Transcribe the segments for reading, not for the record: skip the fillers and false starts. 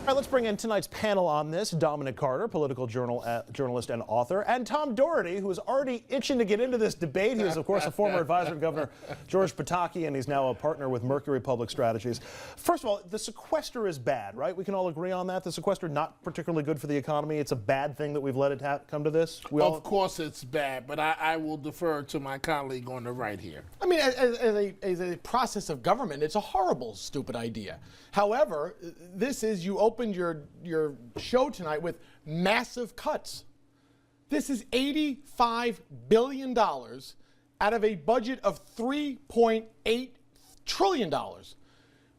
right, let's bring in tonight's panel on this. Dominic Carter, political journalist and author, and Tom Doherty, who is already itching to get into this debate. He is, of course, a former advisor to Governor George Pataki, and he's now a partner with Mercury Public Strategies. First of all, the sequester is bad, right? We can all agree on that. The sequester, not particularly good for the economy. It's a bad thing that we've let it come to this. Of course it's bad, but I will defer to my colleague on the right here. I mean, as a process of government, it's a horrible, stupid idea. However, this is, you opened your show tonight with massive cuts. This is $85 billion out of a budget of $3.8 trillion.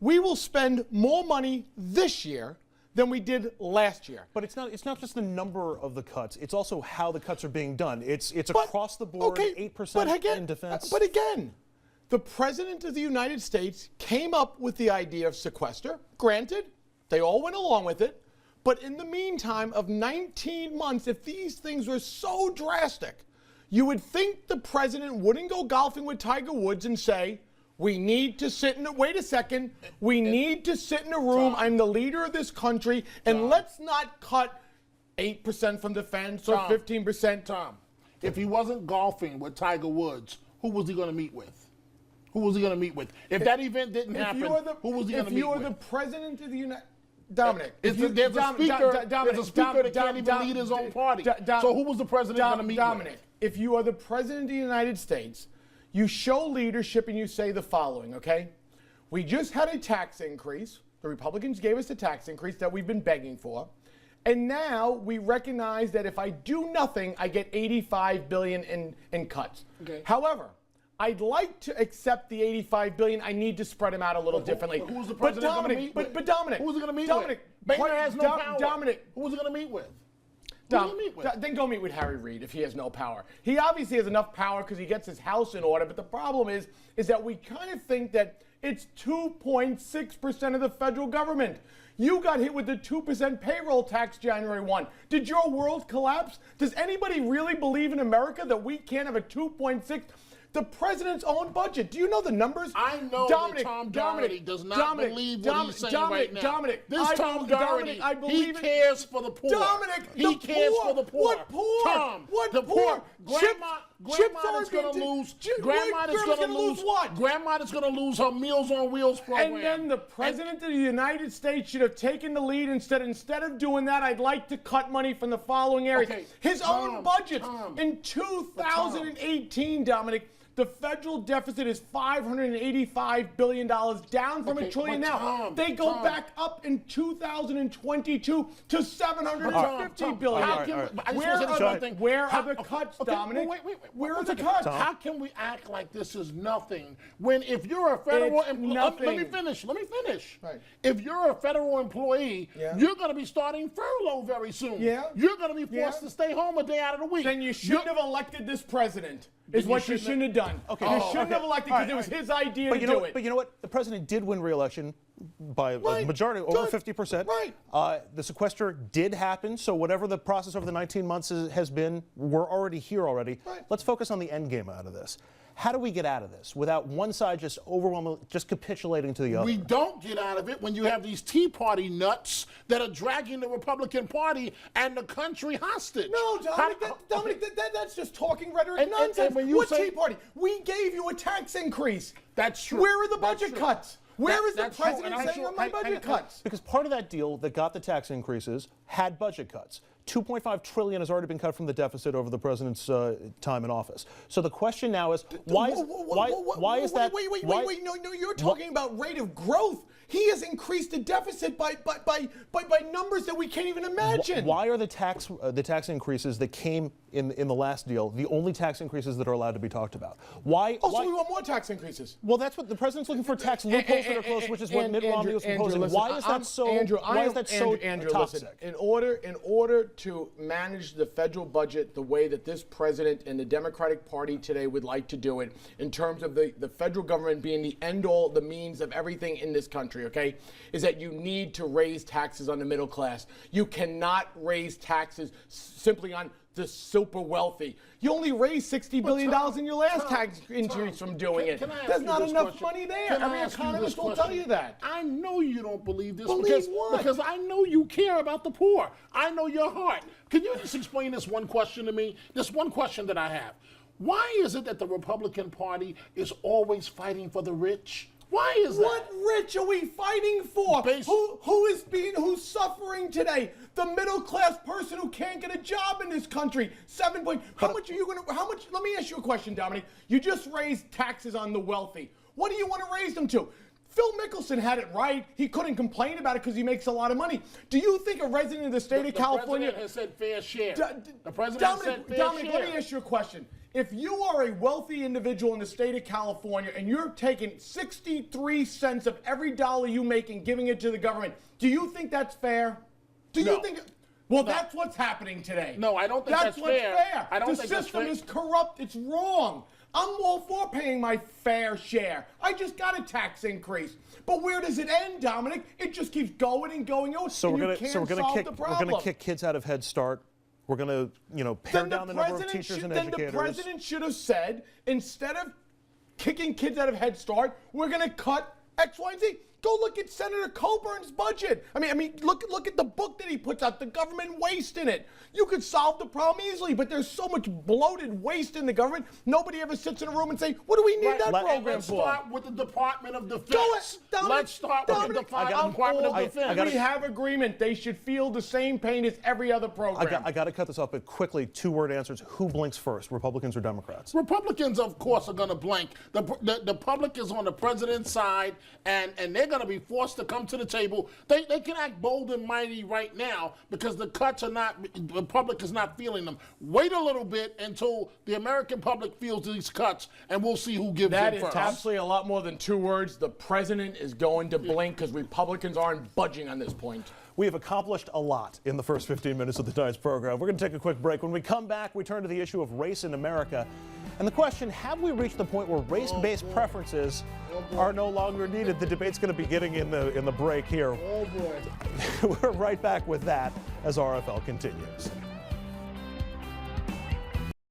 We will spend more money this year than we did last year. But it's not just the number of the cuts, it's also how the cuts are being done. It's across the board, okay, 8% in defense. But again, the President of the United States came up with the idea of sequester. Granted, they all went along with it. But in the meantime of 19 months, if these things were so drastic, you would think the President wouldn't go golfing with Tiger Woods and say, we need to sit in a, wait a second, we need to sit in a room, I'm the leader of this country, and let's not cut 8% from defense or 15%. Tom, if he wasn't golfing with Tiger Woods, who was he going to meet with? Who was he going to meet with? If that event didn't happen, who was he going to meet with? If you are the President of the United Dominic, there's a speaker that can't even lead his own party. So who was the president going to meet Dominic, with? If you are the President of the United States, you show leadership and you say the following, okay? We just had a tax increase. The Republicans gave us a tax increase that we've been begging for. And now we recognize that if I do nothing, I get $85 billion in cuts. Okay. However, I'd like to accept the $85 billion. I need to spread them out a little differently. Who's the president going to meet with? But Dominic, who's he going to meet with? Boehner has no power. Dominic, who's he going to meet with? Then go meet with Harry Reid if he has no power. He obviously has enough power because he gets his house in order, but the problem is that we kind of think that it's 2.6% of the federal government. You got hit with the 2% payroll tax January 1. Did your world collapse? Does anybody really believe in America that we can't have a 2.6%? The president's own budget. Do you know the numbers? I know that Tom Doherty does not believe what he's saying right now. Dominic, Tom Doherty, he cares for the poor. Dominic, he cares for the poor. What poor? Tom, what the poor? Grandma is going to lose. Grandma is going to lose what? Grandma is going to lose her Meals on Wheels program. And then the President of the United States should have taken the lead. Instead of doing that, I'd like to cut money from the following areas. Okay, his own budget in 2018, Dominic. The federal deficit is $585 billion, down from $1 trillion now. They go back up in 2022 to $750 billion. Where are the cuts, Dominic? Where are the cuts? How can we act like this is nothing when if you're a federal employee, let me finish. Right. If you're a federal employee, you're going to be starting furlough very soon. Yeah. You're going to be forced to stay home a day out of the week. Then you shouldn't have elected this president. Is what you shouldn't have done. Okay. You shouldn't have elected because it was his idea to do it. But you know what? The president did win re-election by a majority, over 50%. Right. The sequester did happen, so whatever the process over the 19 months has been, we're already here already. Right. Let's focus on the end game out of this. How do we get out of this without one side just capitulating to the other? We don't get out of it when you have these Tea Party nuts that are dragging the Republican Party and the country hostage. No, Dominic, that's just talking rhetoric and nonsense. What Tea Party? We gave you a tax increase. That's true. Where are the budget cuts? Where is the president saying on my budget cuts? Because part of that deal that got the tax increases had budget cuts. $2.5 trillion has already been cut from the deficit over the president's time in office. So the question now is, why is that? Wait, no, you're talking about rate of growth. He has increased the deficit by numbers that we can't even imagine. Why are the tax increases that came in the last deal the only tax increases that are allowed to be talked about? Why? So we want more tax increases. Well, that's what the president's looking for, tax loopholes that are close, which is what Mitt Romney was proposing. Why is that so toxic? In order to manage the federal budget the way that this president and the Democratic Party today would like to do it, in terms of the federal government being the end-all, the means of everything in this country, okay, is that you need to raise taxes on the middle class. You cannot raise taxes simply on the super wealthy. You only raised $60 billion in your last tax increase from doing it. There's not enough money there. Every economist will tell you that. I know you don't believe this What? because I know you care about the poor. I know your heart. Can you just explain this one question to me? This one question that I have. Why is it that the Republican Party is always fighting for the rich? Why is that? What rich are we fighting for? Who's suffering today? The middle class person who can't get a job in this country. How much are you going to? How much? Let me ask you a question, Dominic. You just raised taxes on the wealthy. What do you want to raise them to? Phil Mickelson had it right. He couldn't complain about it because he makes a lot of money. Do you think a resident of the state of California? The president has said fair share. The president has said fair share. Dominic, let me ask you a question. If you are a wealthy individual in the state of California and you're taking 63 cents of every dollar you make and giving it to the government, do you think that's fair? Do you think? Well, that's what's happening today. No, I don't think that's fair. Fair. I don't think the system is corrupt. It's wrong. I'm all for paying my fair share. I just got a tax increase. But where does it end, Dominic? It just keeps going and going. So we're gonna kick kids out of Head Start. We're going to, pare down the number of teachers and educators. Then the president should have said, instead of kicking kids out of Head Start, we're going to cut X, Y, and Z. Go look at Senator Coburn's budget. I mean, look at the book that he puts out, the government waste in it. You could solve the problem easily, but there's so much bloated waste in the government. Nobody ever sits in a room and say, what do we need that program let's for? start with the Department of Defense. Let's start with the Department of Defense. We have agreement. They should feel the same pain as every other program. I got to cut this off, but quickly, 2-word answers. Who blinks first, Republicans or Democrats? Republicans, of course, are going to blink. The public is on the president's side, and they're going to be forced to come to the table. They can act bold and mighty right now because the cuts are not, the public is not feeling them. Wait a little bit until the American public feels these cuts, and we'll see who gives that in first. That is absolutely a lot more than 2 words. The president is going to blink because Republicans aren't budging on this point. We have accomplished a lot in the first 15 minutes of the tonight's program. We're going to take a quick break. When we come back, we turn to the issue of race in America and the question, have we reached the point where race-based preferences are no longer needed? The debate's going to be getting in the break here. Oh, boy. We're right back with that as RFL continues.